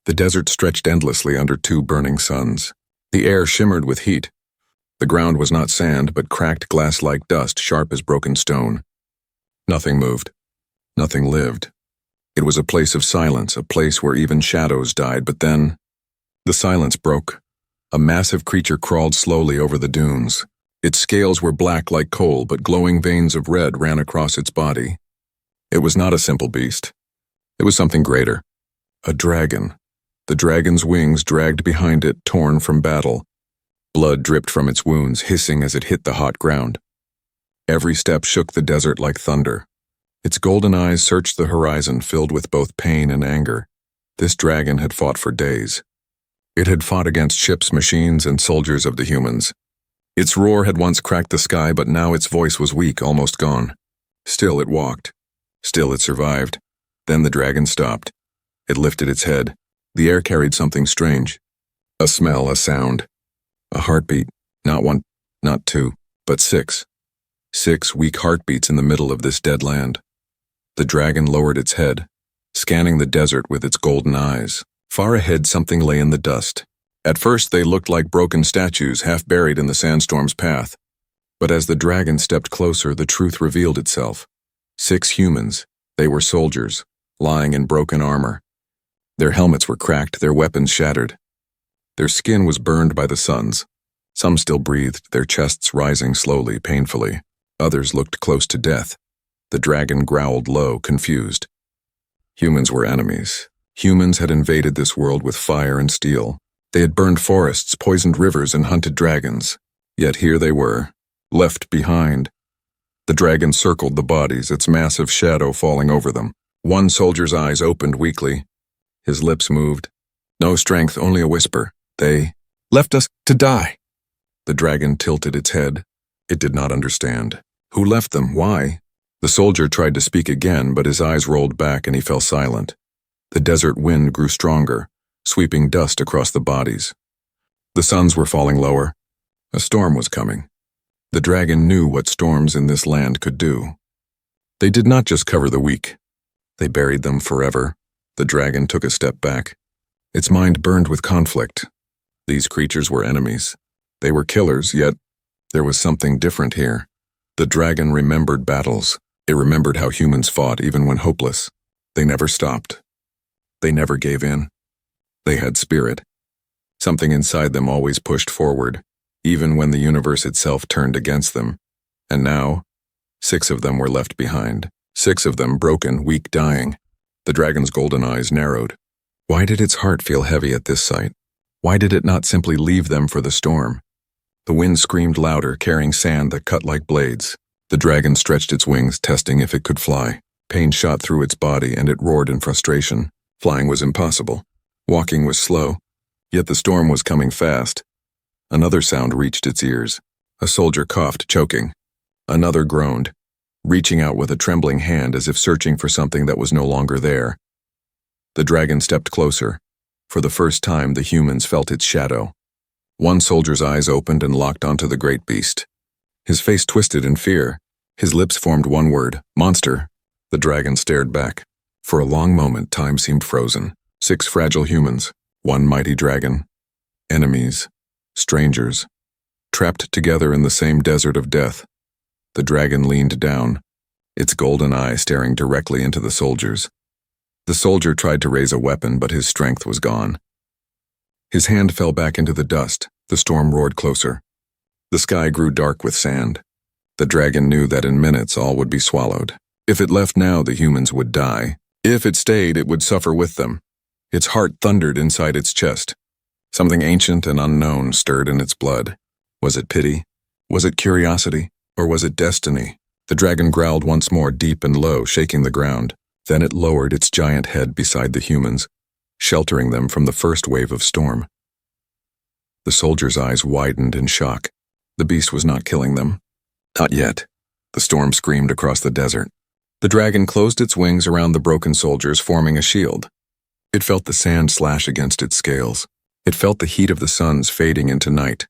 The desert stretched endlessly under two burning suns. The air shimmered with heat. The ground was not sand, but cracked glass-like dust, sharp as broken stone. Nothing moved. Nothing lived. It was a place of silence, a place where even shadows died, but then the silence broke. A massive creature crawled slowly over the dunes. Its scales were black like coal, but glowing veins of red ran across its body. It was not a simple beast. It was something greater. A dragon. The dragon's wings dragged behind it, torn from battle. Blood dripped from its wounds, hissing as it hit the hot ground. Every step shook the desert like thunder. Its golden eyes searched the horizon, filled with both pain and anger. This dragon had fought for days. It had fought against ships, machines, and soldiers of the humans. Its roar had once cracked the sky, but now its voice was weak, almost gone. Still it walked. Still it survived. Then the dragon stopped. It lifted its head. The air carried something strange. A smell, a sound. A heartbeat. Not one, not two, but six. 6 weak heartbeats in the middle of this dead land. The dragon lowered its head, scanning the desert with its golden eyes. Far ahead, something lay in the dust. At first, they looked like broken statues, half buried in the sandstorm's path. But as the dragon stepped closer, the truth revealed itself. 6 humans. They were soldiers, lying in broken armor. Their helmets were cracked, their weapons shattered. Their skin was burned by the suns. Some still breathed, their chests rising slowly, painfully. Others looked close to death. The dragon growled low, confused. Humans were enemies. Humans had invaded this world with fire and steel. They had burned forests, poisoned rivers, and hunted dragons. Yet here they were, left behind. The dragon circled the bodies, its massive shadow falling over them. One soldier's eyes opened weakly. His lips moved. No strength, only a whisper. They left us to die. The dragon tilted its head. It did not understand. Who left them? Why? The soldier tried to speak again, but his eyes rolled back and he fell silent. The desert wind grew stronger, sweeping dust across the bodies. The suns were falling lower. A storm was coming. The dragon knew what storms in this land could do. They did not just cover the weak. They buried them forever. The dragon took a step back. Its mind burned with conflict. These creatures were enemies. They were killers, yet there was something different here. The dragon remembered battles. It remembered how humans fought, even when hopeless. They never stopped. They never gave in. They had spirit. Something inside them always pushed forward, even when the universe itself turned against them. And now, 6 of them were left behind. 6 of them broken, weak, dying. The dragon's golden eyes narrowed. Why did its heart feel heavy at this sight? Why did it not simply leave them for the storm? The wind screamed louder, carrying sand that cut like blades. The dragon stretched its wings, testing if it could fly. Pain shot through its body, and it roared in frustration. Flying was impossible. Walking was slow. Yet the storm was coming fast. Another sound reached its ears. A soldier coughed, choking. Another groaned, reaching out with a trembling hand as if searching for something that was no longer there. The dragon stepped closer. For the first time, the humans felt its shadow. One soldier's eyes opened and locked onto the great beast. His face twisted in fear. His lips formed one word, monster. The dragon stared back. For a long moment, time seemed frozen. 6 fragile humans, 1 mighty dragon. Enemies, strangers, trapped together in the same desert of death. The dragon leaned down, its golden eye staring directly into the soldiers. The soldier tried to raise a weapon, but his strength was gone. His hand fell back into the dust. The storm roared closer. The sky grew dark with sand. The dragon knew that in minutes all would be swallowed. If it left now, the humans would die. If it stayed, it would suffer with them. Its heart thundered inside its chest. Something ancient and unknown stirred in its blood. Was it pity? Was it curiosity? Or was it destiny? The dragon growled once more, deep and low, shaking the ground. Then it lowered its giant head beside the humans, sheltering them from the first wave of storm. The soldier's eyes widened in shock. The beast was not killing them. Not yet. The storm screamed across the desert. The dragon closed its wings around the broken soldiers, forming a shield. It felt the sand slash against its scales. It felt the heat of the suns fading into night.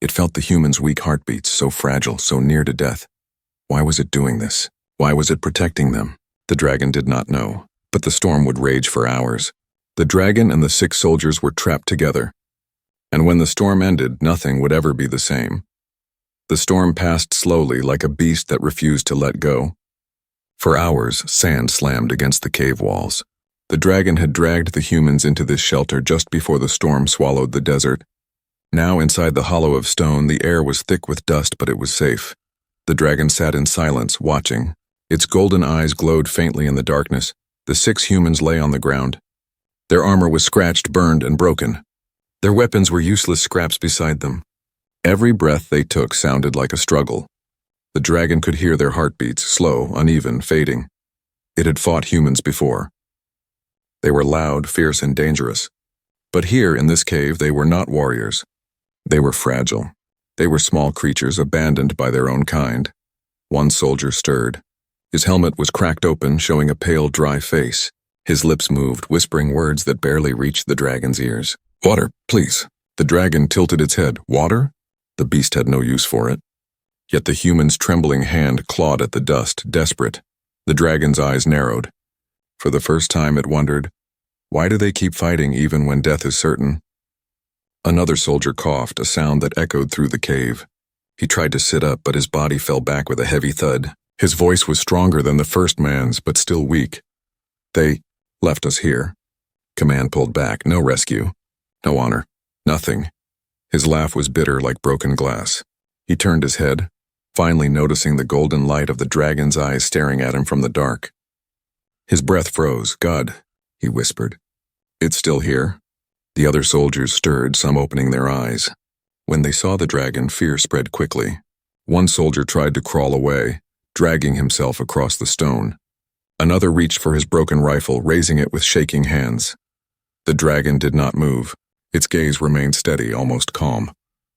It felt the humans' weak heartbeats, so fragile, so near to death. Why was it doing this? Why was it protecting them? The dragon did not know, but the storm would rage for hours. The dragon and the 6 soldiers were trapped together. And when the storm ended, nothing would ever be the same. The storm passed slowly like a beast that refused to let go. For hours, sand slammed against the cave walls. The dragon had dragged the humans into this shelter just before the storm swallowed the desert. Now, inside the hollow of stone, the air was thick with dust, but it was safe. The dragon sat in silence, watching. Its golden eyes glowed faintly in the darkness. The 6 humans lay on the ground. Their armor was scratched, burned, and broken. Their weapons were useless scraps beside them. Every breath they took sounded like a struggle. The dragon could hear their heartbeats, slow, uneven, fading. It had fought humans before. They were loud, fierce, and dangerous. But here, in this cave, they were not warriors. They were fragile. They were small creatures abandoned by their own kind. One soldier stirred. His helmet was cracked open, showing a pale, dry face. His lips moved, whispering words that barely reached the dragon's ears. "Water, please." The dragon tilted its head. Water? The beast had no use for it. Yet the human's trembling hand clawed at the dust, desperate. The dragon's eyes narrowed. For the first time it wondered, why do they keep fighting even when death is certain? Another soldier coughed, a sound that echoed through the cave. He tried to sit up, but his body fell back with a heavy thud. His voice was stronger than the first man's, but still weak. "They left us here." Command pulled back. No rescue. No honor. Nothing. His laugh was bitter like broken glass. He turned his head, finally noticing the golden light of the dragon's eyes staring at him from the dark. His breath froze. "God," he whispered. "It's still here." The other soldiers stirred, some opening their eyes. When they saw the dragon, fear spread quickly. One soldier tried to crawl away, dragging himself across the stone. Another reached for his broken rifle, raising it with shaking hands. The dragon did not move. Its gaze remained steady, almost calm.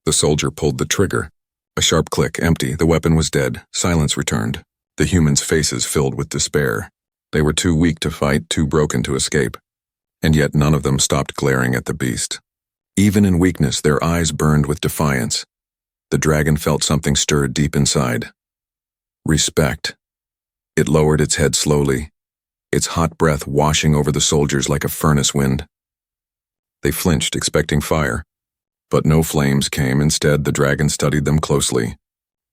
The soldier pulled the trigger. A sharp click, empty. The weapon was dead. Silence returned. The humans' faces filled with despair. They were too weak to fight, too broken to escape. And yet none of them stopped glaring at the beast. Even in weakness, their eyes burned with defiance. The dragon felt something stir deep inside. Respect. It lowered its head slowly, its hot breath washing over the soldiers like a furnace wind. They flinched, expecting fire. But no flames came. Instead, the dragon studied them closely.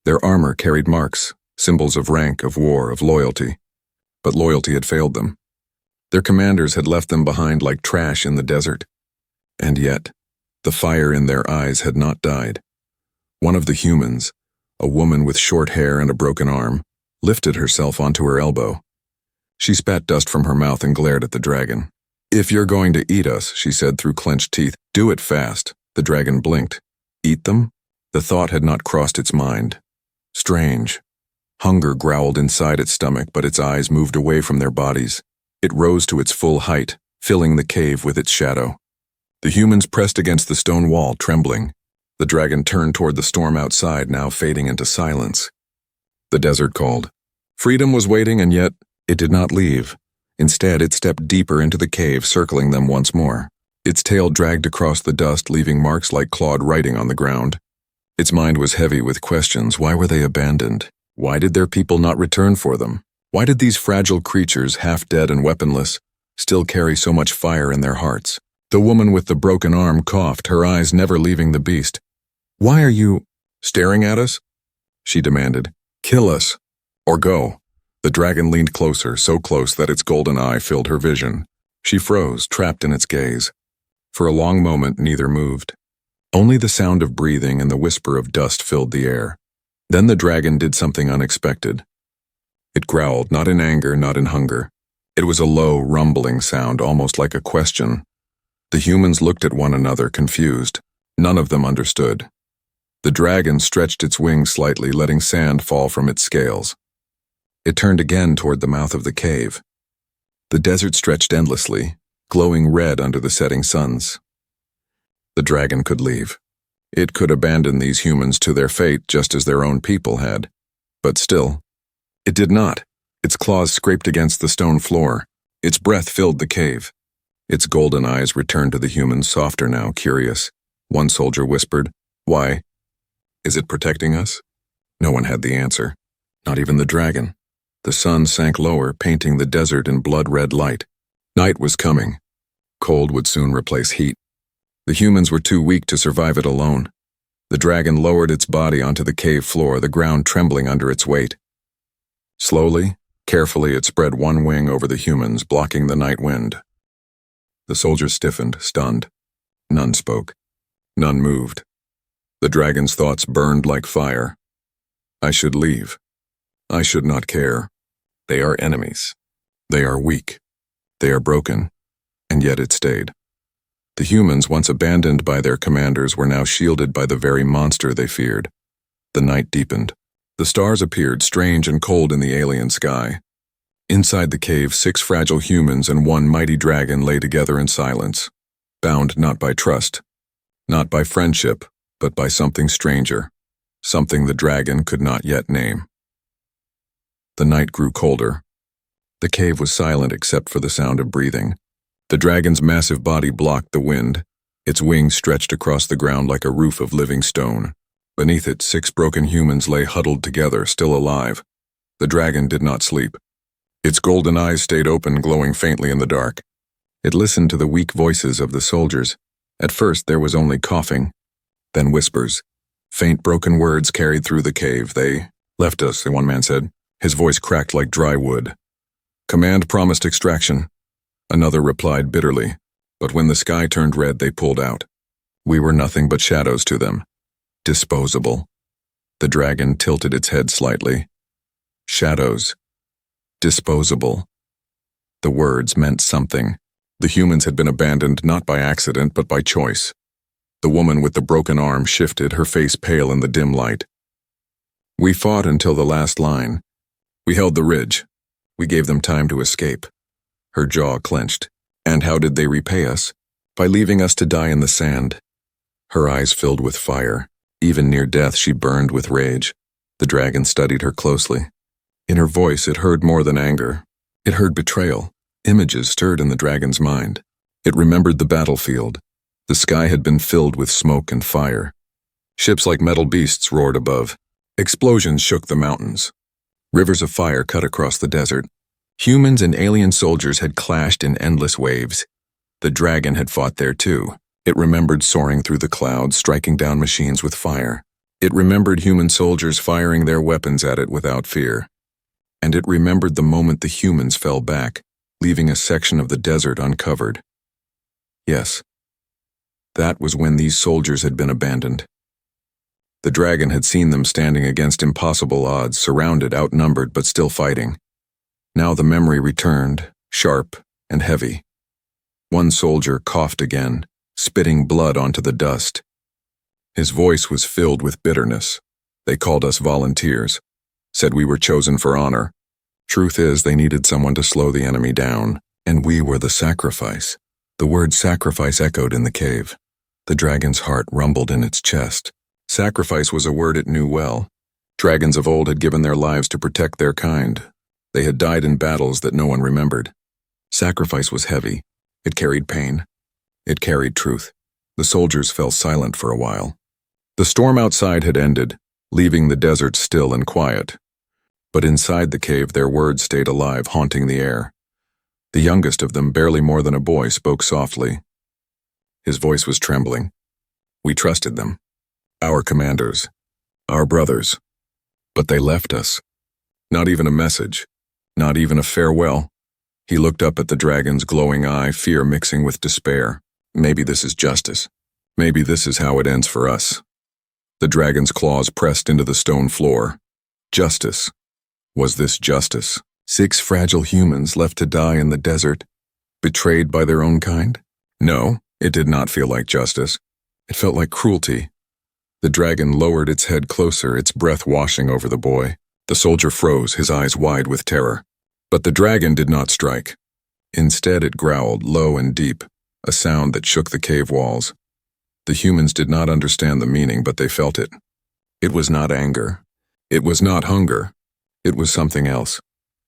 Their armor carried marks, symbols of rank, of war, of loyalty. But loyalty had failed them. Their commanders had left them behind like trash in the desert. And yet, the fire in their eyes had not died. One of the humans, a woman with short hair and a broken arm, lifted herself onto her elbow. She spat dust from her mouth and glared at the dragon. "If you're going to eat us," she said through clenched teeth, "do it fast." The dragon blinked. Eat them? The thought had not crossed its mind. Strange. Hunger growled inside its stomach, but its eyes moved away from their bodies. It rose to its full height, filling the cave with its shadow. The humans pressed against the stone wall, trembling. The dragon turned toward the storm outside, now fading into silence. The desert called. Freedom was waiting, and yet it did not leave. Instead, it stepped deeper into the cave, circling them once more. Its tail dragged across the dust, leaving marks like clawed writing on the ground. Its mind was heavy with questions. Why were they abandoned? Why did their people not return for them? Why did these fragile creatures, half dead and weaponless, still carry so much fire in their hearts? The woman with the broken arm coughed, her eyes never leaving the beast. "Why are you staring at us?" she demanded. "Kill us, or go." The dragon leaned closer, so close that its golden eye filled her vision. She froze, trapped in its gaze. For a long moment, neither moved. Only the sound of breathing and the whisper of dust filled the air. Then the dragon did something unexpected. It growled, not in anger, not in hunger. It was a low, rumbling sound, almost like a question. The humans looked at one another, confused. None of them understood. The dragon stretched its wings slightly, letting sand fall from its scales. It turned again toward the mouth of the cave. The desert stretched endlessly, glowing red under the setting suns. The dragon could leave. It could abandon these humans to their fate just as their own people had. But still, it did not. Its claws scraped against the stone floor. Its breath filled the cave. Its golden eyes returned to the humans, softer now, curious. One soldier whispered, "Why? Is it protecting us?" No one had the answer, not even the dragon. The sun sank lower, painting the desert in blood-red light. Night was coming. Cold would soon replace heat. The humans were too weak to survive it alone. The dragon lowered its body onto the cave floor, the ground trembling under its weight. Slowly, carefully, it spread one wing over the humans, blocking the night wind. The soldiers stiffened, stunned. None spoke. None moved. The dragon's thoughts burned like fire. I should leave. I should not care. They are enemies. They are weak. They are broken. And yet it stayed. The humans, once abandoned by their commanders, were now shielded by the very monster they feared. The night deepened. The stars appeared strange and cold in the alien sky. Inside the cave, 6 fragile humans and 1 mighty dragon lay together in silence, bound not by trust, not by friendship, but by something stranger, something the dragon could not yet name. The night grew colder. The cave was silent except for the sound of breathing. The dragon's massive body blocked the wind. Its wings stretched across the ground like a roof of living stone. Beneath it, 6 broken humans lay huddled together, still alive. The dragon did not sleep. Its golden eyes stayed open, glowing faintly in the dark. It listened to the weak voices of the soldiers. At first there was only coughing, then whispers. Faint broken words carried through the cave. They left us, one man said. His voice cracked like dry wood. Command promised extraction. Another replied bitterly, but when the sky turned red, they pulled out. We were nothing but shadows to them. Disposable. The dragon tilted its head slightly. Shadows. Disposable. The words meant something. The humans had been abandoned not by accident, but by choice. The woman with the broken arm shifted, her face pale in the dim light. We fought until the last line. We held the ridge. We gave them time to escape. Her jaw clenched. And how did they repay us? By leaving us to die in the sand. Her eyes filled with fire. Even near death, she burned with rage. The dragon studied her closely. In her voice, it heard more than anger. It heard betrayal. Images stirred in the dragon's mind. It remembered the battlefield. The sky had been filled with smoke and fire. Ships like metal beasts roared above. Explosions shook the mountains. Rivers of fire cut across the desert. Humans and alien soldiers had clashed in endless waves. The dragon had fought there too. It remembered soaring through the clouds, striking down machines with fire. It remembered human soldiers firing their weapons at it without fear. And it remembered the moment the humans fell back, leaving a section of the desert uncovered. Yes, that was when these soldiers had been abandoned. The dragon had seen them standing against impossible odds, surrounded, outnumbered, but still fighting. Now the memory returned, sharp and heavy. One soldier coughed again, spitting blood onto the dust. His voice was filled with bitterness. They called us volunteers, said we were chosen for honor. Truth is, they needed someone to slow the enemy down, and we were the sacrifice. The word sacrifice echoed in the cave. The dragon's heart rumbled in its chest. Sacrifice was a word it knew well. Dragons of old had given their lives to protect their kind. They had died in battles that no one remembered. Sacrifice was heavy. It carried pain. It carried truth. The soldiers fell silent for a while. The storm outside had ended, leaving the desert still and quiet. But inside the cave, their words stayed alive, haunting the air. The youngest of them, barely more than a boy, spoke softly. His voice was trembling. We trusted them. Our commanders. Our brothers. But they left us. Not even a message. Not even a farewell. He looked up at the dragon's glowing eye, fear mixing with despair. Maybe this is justice. Maybe this is how it ends for us. The dragon's claws pressed into the stone floor. Justice. Was this justice? 6 fragile humans left to die in the desert, betrayed by their own kind? No, it did not feel like justice. It felt like cruelty. The dragon lowered its head closer, its breath washing over the boy. The soldier froze, his eyes wide with terror. But the dragon did not strike. Instead, it growled, low and deep, a sound that shook the cave walls. The humans did not understand the meaning, but they felt it. It was not anger. It was not hunger. It was something else.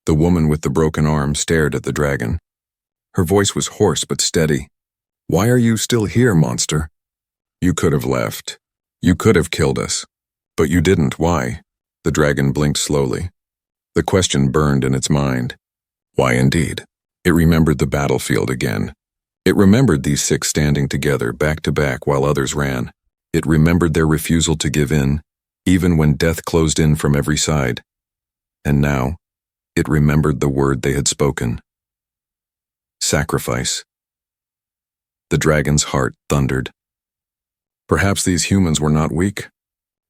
The woman with the broken arm stared at the dragon. Her voice was hoarse but steady. Why are you still here, monster? You could have left. You could have killed us. But you didn't. Why? The dragon blinked slowly. The question burned in its mind. Why indeed? It remembered the battlefield again. It remembered these six standing together, back to back, while others ran. It remembered their refusal to give in, even when death closed in from every side. And now, it remembered the word they had spoken. Sacrifice. The dragon's heart thundered. Perhaps these humans were not weak.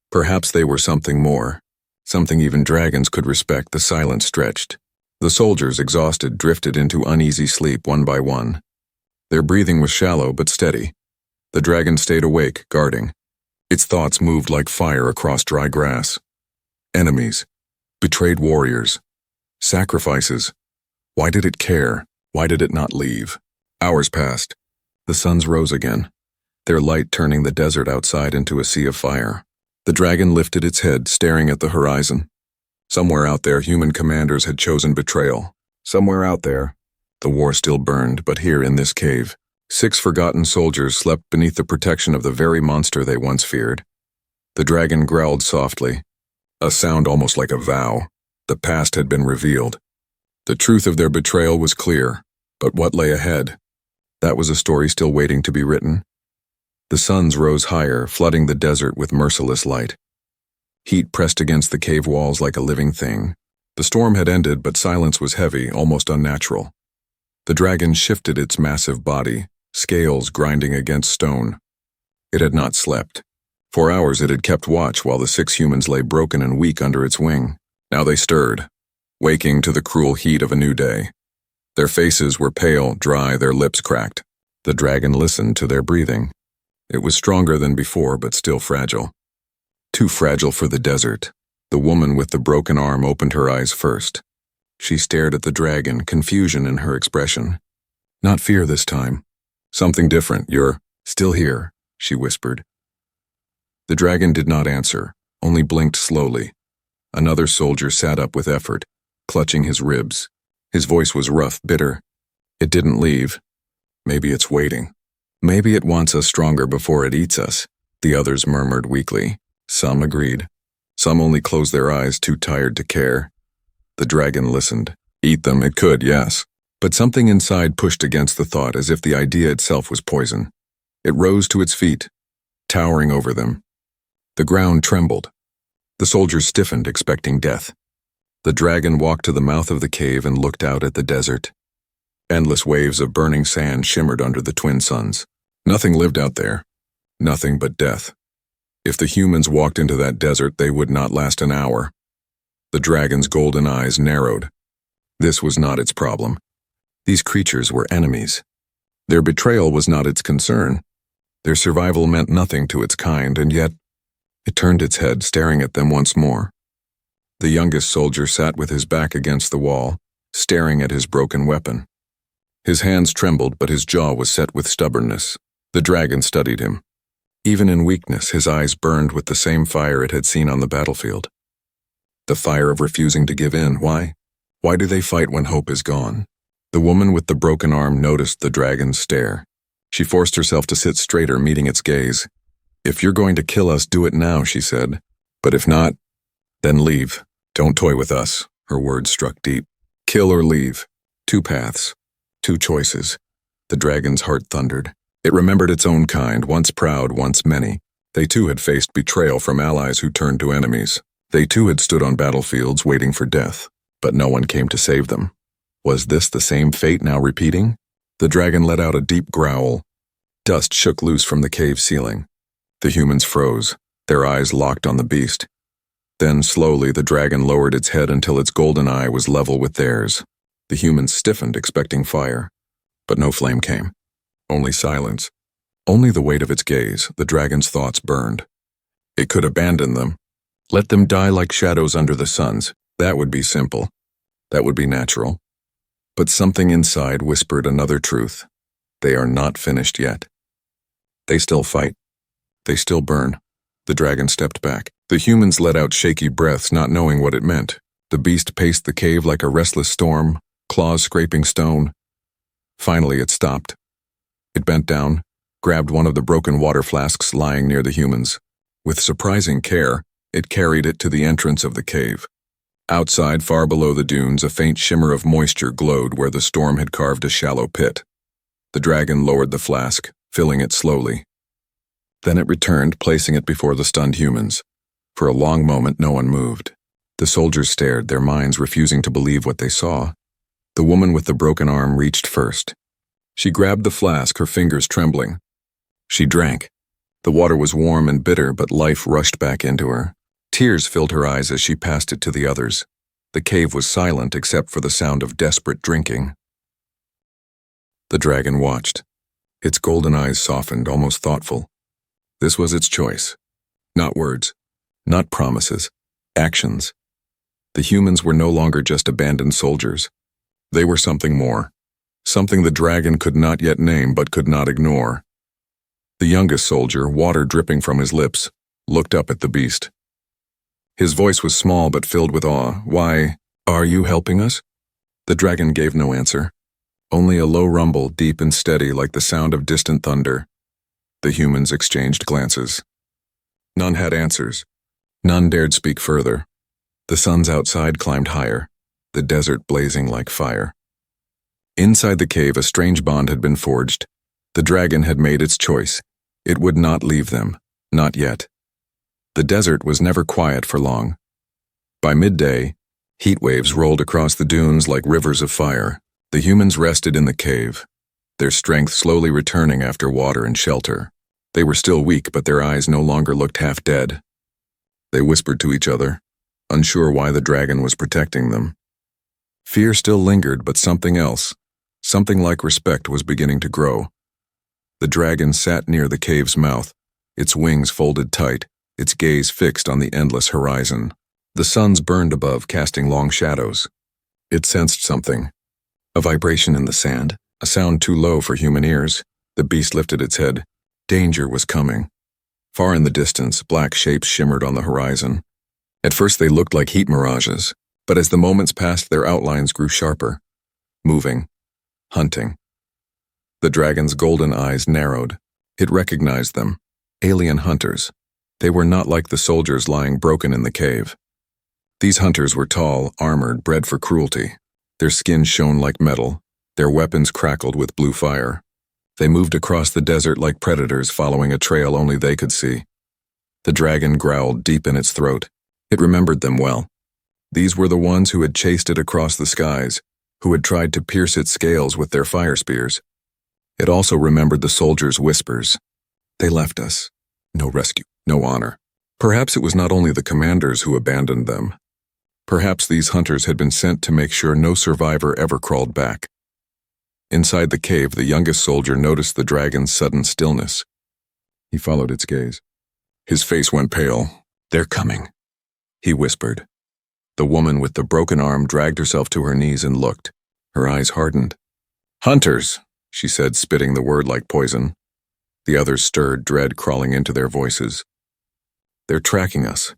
Perhaps they were something more, something even dragons could respect. The silence stretched. The soldiers, exhausted, drifted into uneasy sleep one by one. Their breathing was shallow but steady. The dragon stayed awake, guarding. Its thoughts moved like fire across dry grass. Enemies. Betrayed warriors. Sacrifices. Why did it care? Why did it not leave? Hours passed. The suns rose again, their light turning the desert outside into a sea of fire. The dragon lifted its head, staring at the horizon. Somewhere out there, human commanders had chosen betrayal. Somewhere out there, the war still burned, but here in this cave, 6 forgotten soldiers slept beneath the protection of the very monster they once feared. The dragon growled softly, a sound almost like a vow. The past had been revealed. The truth of their betrayal was clear, but what lay ahead? That was a story still waiting to be written. The suns rose higher, flooding the desert with merciless light. Heat pressed against the cave walls like a living thing. The storm had ended, but silence was heavy, almost unnatural. The dragon shifted its massive body, scales grinding against stone. It had not slept. For hours it had kept watch while the 6 humans lay broken and weak under its wing. Now they stirred, waking to the cruel heat of a new day. Their faces were pale, dry, their lips cracked. The dragon listened to their breathing. It was stronger than before, but still fragile. Too fragile for the desert. The woman with the broken arm opened her eyes first. She stared at the dragon, confusion in her expression. Not fear this time. Something different. You're still here, she whispered. The dragon did not answer, only blinked slowly. Another soldier sat up with effort, clutching his ribs. His voice was rough, bitter. It didn't leave. Maybe it's waiting. Maybe it wants us stronger before it eats us, the others murmured weakly. Some agreed. Some only closed their eyes, too tired to care. The dragon listened. Eat them, it could, yes. But something inside pushed against the thought, as if the idea itself was poison. It rose to its feet, towering over them. The ground trembled. The soldiers stiffened, expecting death. The dragon walked to the mouth of the cave and looked out at the desert. Endless waves of burning sand shimmered under the twin suns. Nothing lived out there. Nothing but death. If the humans walked into that desert, they would not last an hour. The dragon's golden eyes narrowed. This was not its problem. These creatures were enemies. Their betrayal was not its concern. Their survival meant nothing to its kind, and yet it turned its head, staring at them once more. The youngest soldier sat with his back against the wall, staring at his broken weapon. His hands trembled, but his jaw was set with stubbornness. The dragon studied him. Even in weakness, his eyes burned with the same fire it had seen on the battlefield. The fire of refusing to give in. Why? Why do they fight when hope is gone? The woman with the broken arm noticed the dragon's stare. She forced herself to sit straighter, meeting its gaze. If you're going to kill us, do it now, she said. But if not, then leave. Don't toy with us. Her words struck deep. Kill or leave. 2 paths. 2 choices. The dragon's heart thundered. It remembered its own kind, once proud, once many. They too had faced betrayal from allies who turned to enemies. They too had stood on battlefields waiting for death, but no one came to save them. Was this the same fate now repeating? The dragon let out a deep growl. Dust shook loose from the cave ceiling. The humans froze, their eyes locked on the beast. Then slowly the dragon lowered its head until its golden eye was level with theirs. The humans stiffened, expecting fire, but no flame came. Only silence. Only the weight of its gaze. The dragon's thoughts burned. It could abandon them. Let them die like shadows under the suns. That would be simple. That would be natural. But something inside whispered another truth. They are not finished yet. They still fight. They still burn. The dragon stepped back. The humans let out shaky breaths, not knowing what it meant. The beast paced the cave like a restless storm, claws scraping stone. Finally, it stopped. It bent down, grabbed one of the broken water flasks lying near the humans. With surprising care, it carried it to the entrance of the cave. Outside, far below the dunes, a faint shimmer of moisture glowed where the storm had carved a shallow pit. The dragon lowered the flask, filling it slowly. Then it returned, placing it before the stunned humans. For a long moment, no one moved. The soldiers stared, their minds refusing to believe what they saw. The woman with the broken arm reached first. She grabbed the flask, her fingers trembling. She drank. The water was warm and bitter, but life rushed back into her. Tears filled her eyes as she passed it to the others. The cave was silent except for the sound of desperate drinking. The dragon watched. Its golden eyes softened, almost thoughtful. This was its choice. Not words, not promises, actions. The humans were no longer just abandoned soldiers. They were something more. Something the dragon could not yet name but could not ignore. The youngest soldier, water dripping from his lips, looked up at the beast. His voice was small but filled with awe. "Why, are you helping us?" The dragon gave no answer. Only a low rumble, deep and steady like the sound of distant thunder. The humans exchanged glances. None had answers. None dared speak further. The suns outside climbed higher, the desert blazing like fire. Inside the cave, a strange bond had been forged. The dragon had made its choice. It would not leave them, not yet. The desert was never quiet for long. By midday, heat waves rolled across the dunes like rivers of fire. The humans rested in the cave, their strength slowly returning after water and shelter. They were still weak, but their eyes no longer looked half dead. They whispered to each other, unsure why the dragon was protecting them. Fear still lingered, but something else, something like respect, was beginning to grow. The dragon sat near the cave's mouth, its wings folded tight, its gaze fixed on the endless horizon. The suns burned above, casting long shadows. It sensed something. A vibration in the sand, a sound too low for human ears. The beast lifted its head. Danger was coming. Far in the distance, black shapes shimmered on the horizon. At first they looked like heat mirages, but as the moments passed, their outlines grew sharper. Moving. Hunting. The dragon's golden eyes narrowed. It recognized them. Alien hunters. They were not like the soldiers lying broken in the cave. These hunters were tall, armored, bred for cruelty. Their skin shone like metal. Their weapons crackled with blue fire. They moved across the desert like predators, following a trail only they could see. The dragon growled deep in its throat. It remembered them well. These were the ones who had chased it across the skies, who had tried to pierce its scales with their fire spears. It also remembered the soldiers' whispers. They left us. No rescue, no honor. Perhaps it was not only the commanders who abandoned them. Perhaps these hunters had been sent to make sure no survivor ever crawled back. Inside the cave, the youngest soldier noticed the dragon's sudden stillness. He followed its gaze. His face went pale. "They're coming," he whispered. The woman with the broken arm dragged herself to her knees and looked. Her eyes hardened. "Hunters," she said, spitting the word like poison. The others stirred, dread crawling into their voices. "They're tracking us.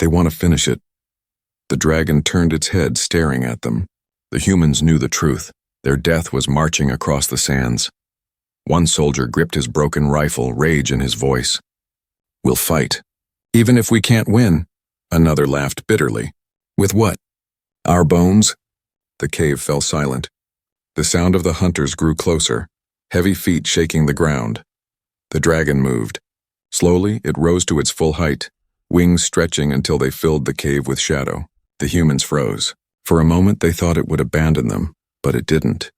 They want to finish it." The dragon turned its head, staring at them. The humans knew the truth. Their death was marching across the sands. One soldier gripped his broken rifle, rage in his voice. "We'll fight. Even if we can't win." Another laughed bitterly. "With what? Our bones?" The cave fell silent. The sound of the hunters grew closer, heavy feet shaking the ground. The dragon moved. Slowly, it rose to its full height, wings stretching until they filled the cave with shadow. The humans froze. For a moment, they thought it would abandon them, but it didn't.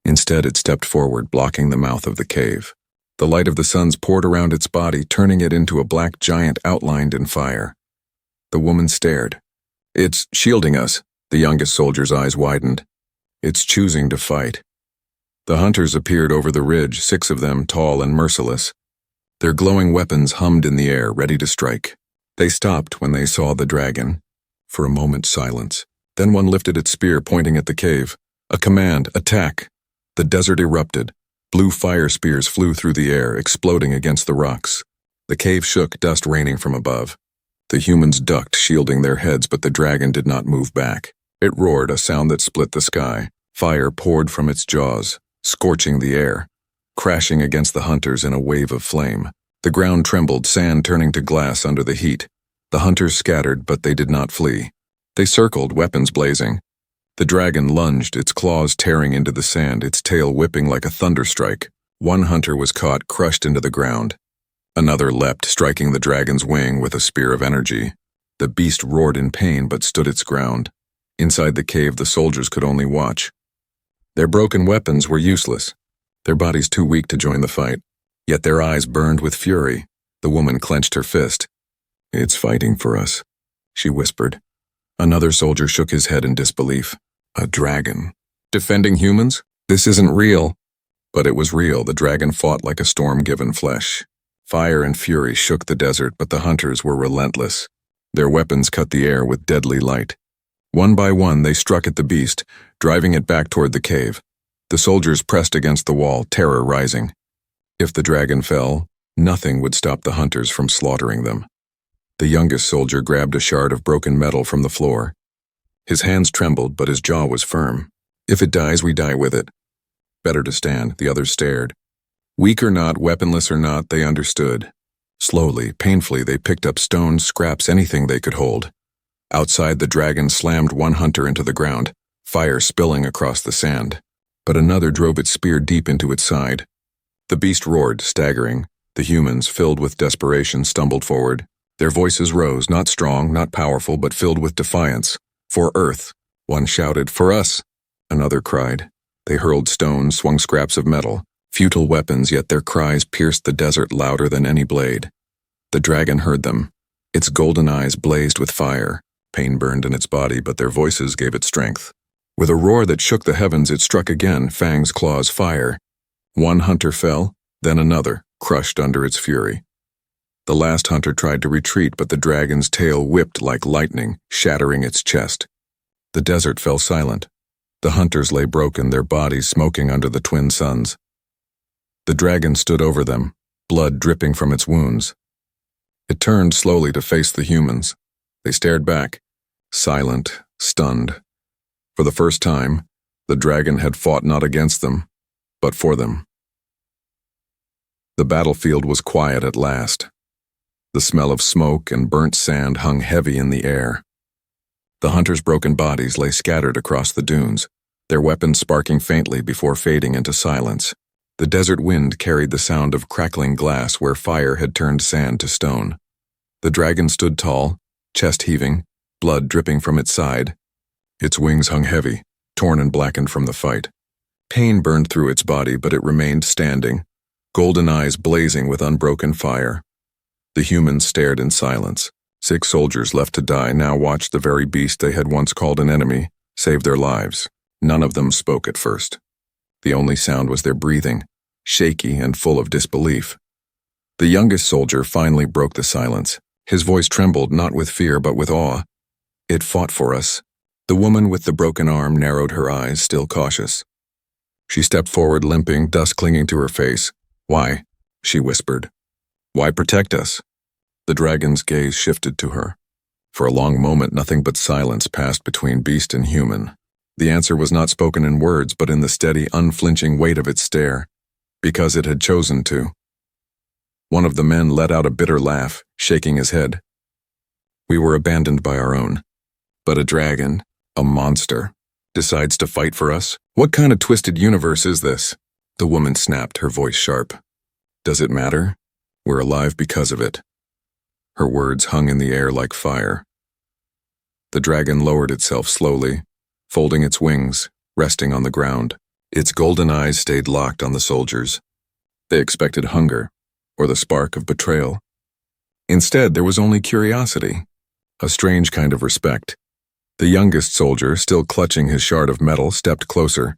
Instead, it stepped forward, blocking the mouth of the cave. The light of the suns poured around its body, turning it into a black giant outlined in fire. The woman stared. "It's shielding us." The youngest soldier's eyes widened. "It's choosing to fight." The hunters appeared over the ridge, 6 of them, tall and merciless. Their glowing weapons hummed in the air, ready to strike. They stopped when they saw the dragon. For a moment, silence. Then one lifted its spear, pointing at the cave. A command, "Attack!" The desert erupted. Blue fire spears flew through the air, exploding against the rocks. The cave shook, dust raining from above. The humans ducked, shielding their heads, but the dragon did not move back. It roared, a sound that split the sky. Fire poured from its jaws, scorching the air, crashing against the hunters in a wave of flame. The ground trembled, sand turning to glass under the heat. The hunters scattered, but they did not flee. They circled, weapons blazing. The dragon lunged, its claws tearing into the sand, its tail whipping like a thunderstrike. One hunter was caught, crushed into the ground. Another leapt, striking the dragon's wing with a spear of energy. The beast roared in pain but stood its ground. Inside the cave, the soldiers could only watch. Their broken weapons were useless, their bodies too weak to join the fight. Yet their eyes burned with fury. The woman clenched her fist. "It's fighting for us," she whispered. Another soldier shook his head in disbelief. A dragon. Defending humans? This isn't real. But it was real. The dragon fought like a storm-given flesh. Fire and fury shook the desert, but the hunters were relentless. Their weapons cut the air with deadly light. One by one, they struck at the beast, driving it back toward the cave. The soldiers pressed against the wall, terror rising. If the dragon fell, nothing would stop the hunters from slaughtering them. The youngest soldier grabbed a shard of broken metal from the floor. His hands trembled, but his jaw was firm. "If it dies, we die with it." "Better to stand," the others stared. Weak or not, weaponless or not, they understood. Slowly, painfully, they picked up stones, scraps, anything they could hold. Outside, the dragon slammed one hunter into the ground, fire spilling across the sand. But another drove its spear deep into its side. The beast roared, staggering. The humans, filled with desperation, stumbled forward. Their voices rose, not strong, not powerful, but filled with defiance. "For Earth," one shouted. "For us," another cried. They hurled stones, swung scraps of metal. Futile weapons, yet their cries pierced the desert louder than any blade. The dragon heard them. Its golden eyes blazed with fire. Pain burned in its body, but their voices gave it strength. With a roar that shook the heavens, it struck again, fangs, claws, fire. One hunter fell, then another, crushed under its fury. The last hunter tried to retreat, but the dragon's tail whipped like lightning, shattering its chest. The desert fell silent. The hunters lay broken, their bodies smoking under the twin suns. The dragon stood over them, blood dripping from its wounds. It turned slowly to face the humans. They stared back, silent, stunned. For the first time, the dragon had fought not against them, but for them. The battlefield was quiet at last. The smell of smoke and burnt sand hung heavy in the air. The hunters' broken bodies lay scattered across the dunes, their weapons sparking faintly before fading into silence. The desert wind carried the sound of crackling glass where fire had turned sand to stone. The dragon stood tall, chest heaving, blood dripping from its side. Its wings hung heavy, torn and blackened from the fight. Pain burned through its body, but it remained standing, golden eyes blazing with unbroken fire. The humans stared in silence. 6 soldiers left to die now watched the very beast they had once called an enemy save their lives. None of them spoke at first. The only sound was their breathing, shaky and full of disbelief. The youngest soldier finally broke the silence. His voice trembled not with fear but with awe. "It fought for us." The woman with the broken arm narrowed her eyes, still cautious. She stepped forward, limping, dust clinging to her face. "Why?" she whispered. "Why protect us?" The dragon's gaze shifted to her. For a long moment, nothing but silence passed between beast and human. The answer was not spoken in words, but in the steady, unflinching weight of its stare. Because it had chosen to. One of the men let out a bitter laugh, shaking his head. "We were abandoned by our own. But a dragon, a monster, decides to fight for us? What kind of twisted universe is this?" The woman snapped, her voice sharp. "Does it matter? We're alive because of it." Her words hung in the air like fire. The dragon lowered itself slowly, folding its wings, resting on the ground. Its golden eyes stayed locked on the soldiers. They expected hunger, or the spark of betrayal. Instead, there was only curiosity, a strange kind of respect. The youngest soldier, still clutching his shard of metal, stepped closer.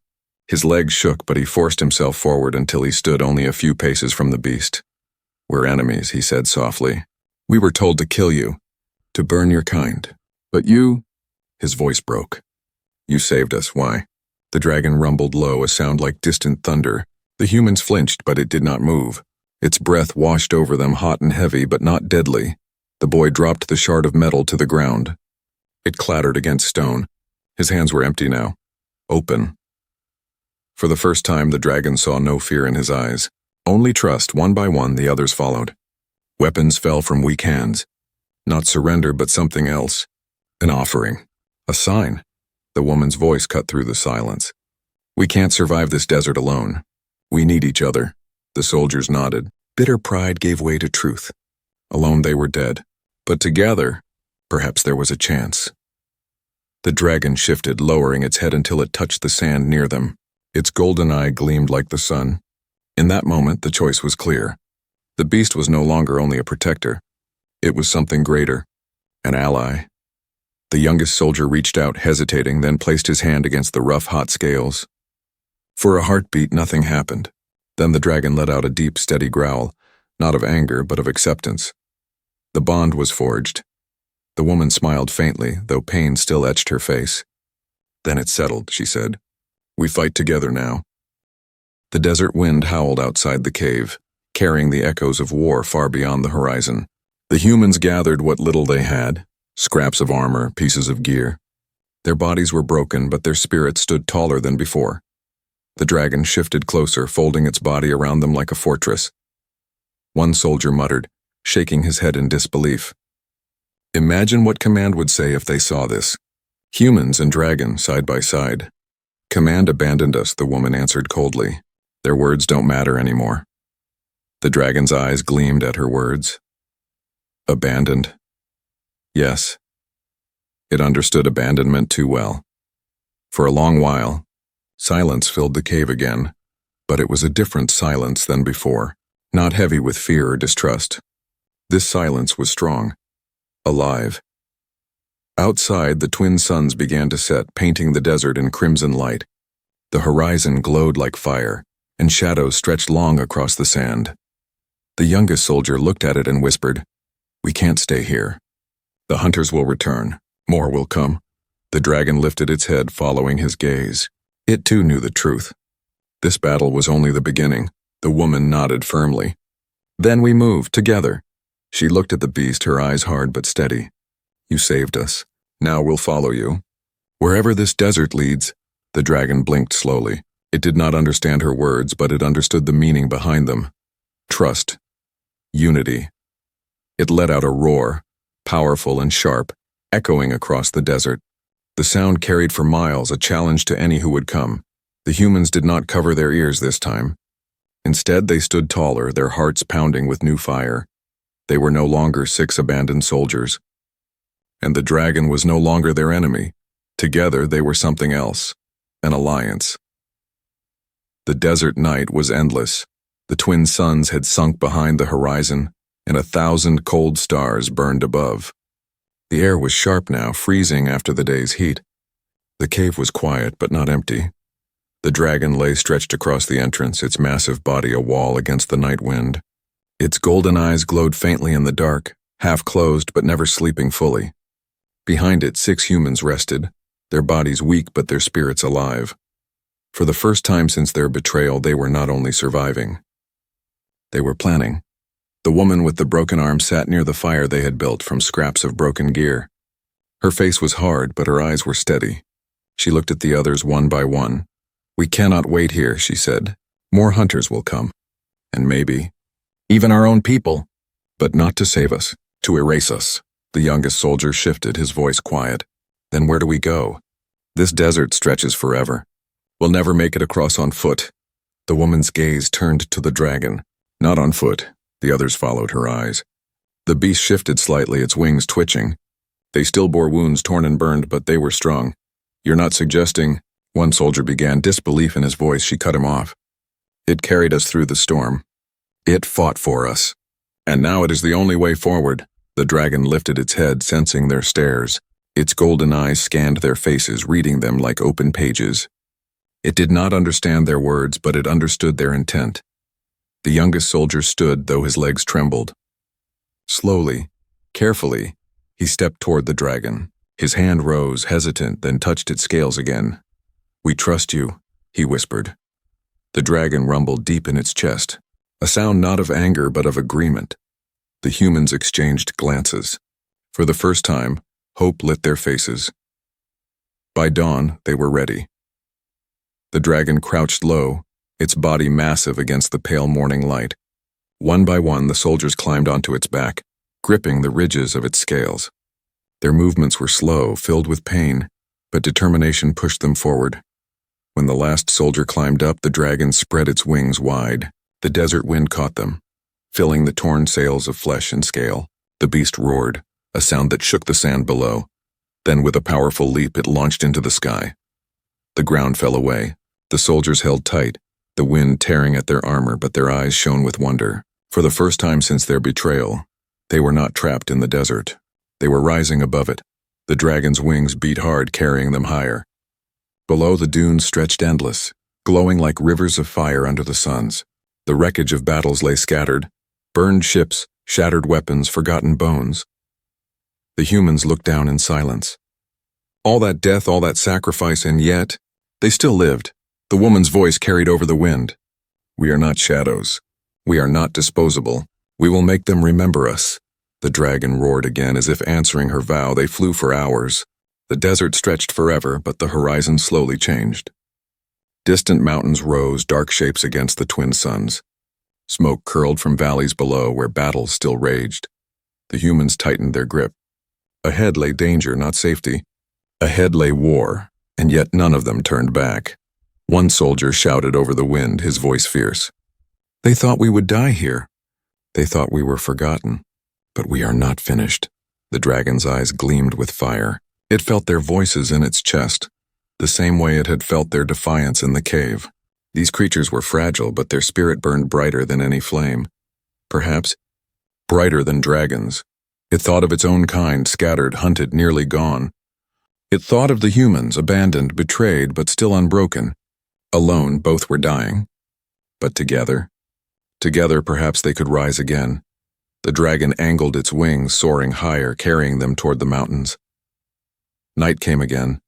His legs shook, but he forced himself forward until he stood only a few paces from the beast. "We're enemies," he said softly. "We were told to kill you, to burn your kind. But you—" His voice broke. "You saved us. Why?" The dragon rumbled low, a sound like distant thunder. The humans flinched, but it did not move. Its breath washed over them, hot and heavy, but not deadly. The boy dropped the shard of metal to the ground. It clattered against stone. His hands were empty now, open. For the first time, the dragon saw no fear in his eyes. Only trust. One by one, the others followed. Weapons fell from weak hands. Not surrender, but something else. An offering. A sign. The woman's voice cut through the silence. "We can't survive this desert alone. We need each other." The soldiers nodded. Bitter pride gave way to truth. Alone they were dead, but together, perhaps there was a chance. The dragon shifted, lowering its head until it touched the sand near them. Its golden eye gleamed like the sun. In that moment, the choice was clear. The beast was no longer only a protector. It was something greater, an ally. The youngest soldier reached out, hesitating, then placed his hand against the rough, hot scales. For a heartbeat, nothing happened. Then the dragon let out a deep, steady growl, not of anger, but of acceptance. The bond was forged. The woman smiled faintly, though pain still etched her face. "Then it's settled," she said. "We fight together now." The desert wind howled outside the cave, carrying the echoes of war far beyond the horizon. The humans gathered what little they had, scraps of armor, pieces of gear. Their bodies were broken, but their spirits stood taller than before. The dragon shifted closer, folding its body around them like a fortress. One soldier muttered, shaking his head in disbelief. "Imagine what Command would say if they saw this. Humans and dragon side by side." "Command abandoned us," the woman answered coldly. "Their words don't matter anymore." The dragon's eyes gleamed at her words. Abandoned? Yes. It understood abandonment too well. For a long while, silence filled the cave again, but it was a different silence than before, not heavy with fear or distrust. This silence was strong, alive. Outside, the twin suns began to set, painting the desert in crimson light. The horizon glowed like fire, and shadows stretched long across the sand. The youngest soldier looked at it and whispered, "We can't stay here. The hunters will return. More will come." The dragon lifted its head, following his gaze. It too knew the truth. This battle was only the beginning. The woman nodded firmly. "Then we move, together." She looked at the beast, her eyes hard but steady. "You saved us. Now we'll follow you. Wherever this desert leads." The dragon blinked slowly. It did not understand her words, but it understood the meaning behind them. Trust. Unity. It let out a roar, powerful and sharp, echoing across the desert. The sound carried for miles, a challenge to any who would come. The humans did not cover their ears this time. Instead, they stood taller, their hearts pounding with new fire. They were no longer 6 abandoned soldiers. And the dragon was no longer their enemy. Together, they were something else, an alliance. The desert night was endless. The twin suns had sunk behind the horizon, and 1,000 cold stars burned above. The air was sharp now, freezing after the day's heat. The cave was quiet, but not empty. The dragon lay stretched across the entrance, its massive body a wall against the night wind. Its golden eyes glowed faintly in the dark, half closed but never sleeping fully. Behind it, 6 humans rested, their bodies weak but their spirits alive. For the first time since their betrayal, they were not only surviving. They were planning. The woman with the broken arm sat near the fire they had built from scraps of broken gear. Her face was hard, but her eyes were steady. She looked at the others one by one. "We cannot wait here," she said. "More hunters will come. And maybe even our own people. But not to save us, to erase us." The youngest soldier shifted, his voice quiet. "Then where do we go? This desert stretches forever. We'll never make it across on foot." The woman's gaze turned to the dragon. "Not on foot." The others followed her eyes. The beast shifted slightly, its wings twitching. They still bore wounds torn and burned, but they were strong. "You're not suggesting—" One soldier began, disbelief in his voice. She cut him off. "It carried us through the storm. It fought for us. And now it is the only way forward." The dragon lifted its head, sensing their stares. Its golden eyes scanned their faces, reading them like open pages. It did not understand their words, but it understood their intent. The youngest soldier stood, though his legs trembled. Slowly, carefully, he stepped toward the dragon. His hand rose, hesitant, then touched its scales again. "We trust you," he whispered. The dragon rumbled deep in its chest, a sound not of anger but of agreement. The humans exchanged glances. For the first time, hope lit their faces. By dawn, they were ready. The dragon crouched low, its body massive against the pale morning light. One by one, the soldiers climbed onto its back, gripping the ridges of its scales. Their movements were slow, filled with pain. but determination pushed them forward. When the last soldier climbed up, the dragon spread its wings wide. The desert wind caught them, filling the torn sails of flesh and scale. The beast roared, a sound that shook the sand below. Then with a powerful leap, it launched into the sky. The ground fell away. The soldiers held tight, the wind tearing at their armor, but their eyes shone with wonder. For the first time since their betrayal, they were not trapped in the desert. They were rising above it. The dragon's wings beat hard, carrying them higher. Below, the dunes stretched endless, glowing like rivers of fire under the suns. The wreckage of battles lay scattered, burned ships, shattered weapons, forgotten bones. The humans looked down in silence. All that death, all that sacrifice, and yet, they still lived. The woman's voice carried over the wind. "We are not shadows. We are not disposable. We will make them remember us." The dragon roared again, as if answering her vow. They flew for hours. The desert stretched forever, but the horizon slowly changed. Distant mountains rose, dark shapes against the twin suns. Smoke curled from valleys below where battles still raged. The humans tightened their grip. Ahead lay danger, not safety. Ahead lay war, and yet none of them turned back. One soldier shouted over the wind, his voice fierce. "They thought we would die here. They thought we were forgotten. But we are not finished." The dragon's eyes gleamed with fire. It felt their voices in its chest, the same way it had felt their defiance in the cave. These creatures were fragile, but their spirit burned brighter than any flame. Perhaps brighter than dragons. It thought of its own kind, scattered, hunted, nearly gone. It thought of the humans, abandoned, betrayed, but still unbroken. Alone, both were dying. But together perhaps they could rise again. The dragon angled its wings, soaring higher, carrying them toward the mountains. Night came again.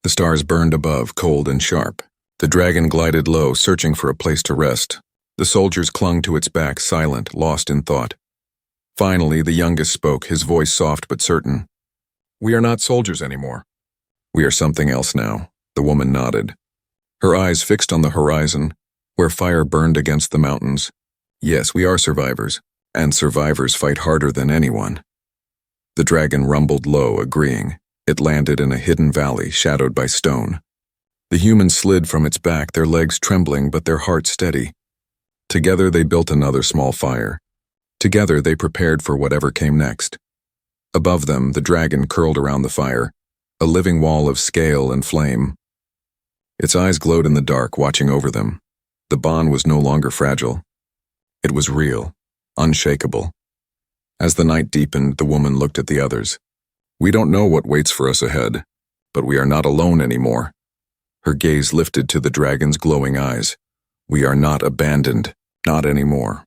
The stars burned above, cold and sharp. The dragon glided low, searching for a place to rest. The soldiers clung to its back, silent, lost in thought. Finally, the youngest spoke, his voice soft but certain. "We are not soldiers anymore. We are something else now." The woman nodded, her eyes fixed on the horizon, where fire burned against the mountains. "Yes, we are survivors, and survivors fight harder than anyone." The dragon rumbled low, agreeing. It landed in a hidden valley, shadowed by stone. The humans slid from its back, their legs trembling but their hearts steady. Together they built another small fire. Together they prepared for whatever came next. Above them, the dragon curled around the fire, a living wall of scale and flame. Its eyes glowed in the dark, watching over them. The bond was no longer fragile. It was real, unshakable. As the night deepened, the woman looked at the others. "We don't know what waits for us ahead, but we are not alone anymore." Her gaze lifted to the dragon's glowing eyes. "We are not abandoned, not anymore."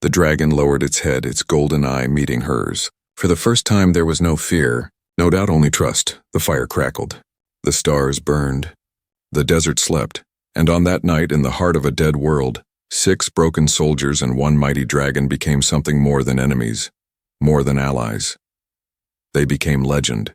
The dragon lowered its head, its golden eye meeting hers. For the first time there was no fear, no doubt, only trust. The fire crackled. The stars burned. The desert slept, and on that night, in the heart of a dead world, 6 broken soldiers and 1 mighty dragon became something more than enemies, more than allies. They became legend.